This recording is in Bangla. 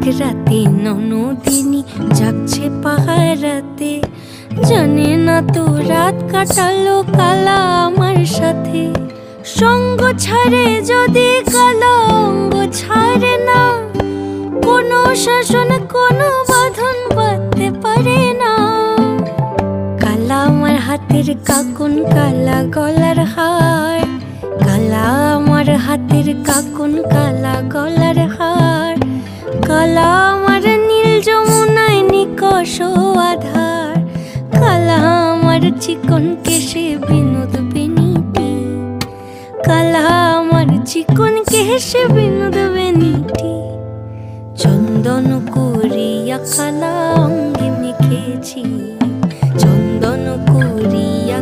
এক রাতে ননদিনী যাচ্ছে পাহারাতে, জানে না তো রাত কাটালো কালা আমার সাথে। সঙ্গ ছাড়ে যদি কালা অঙ্গ ছাড়ে না, কোনো শাসন কোনো বাঁধন বাঁধতে পারে না। কালা আমার হাতের কাকুন কালা গলার হার, কালা আমার হাতের কাকুন কালা গলার হার, কালা আমার নীল যমুনায় নিকষ আধার, কালা আমার চিকন কেশে বিনোদ বেনিটি, কালা আমার চিকন কেশে বিনোদ বেনিটি। চন্দন করিয়া কালা অঙ্গে মেখেছি, চন্দন করিয়া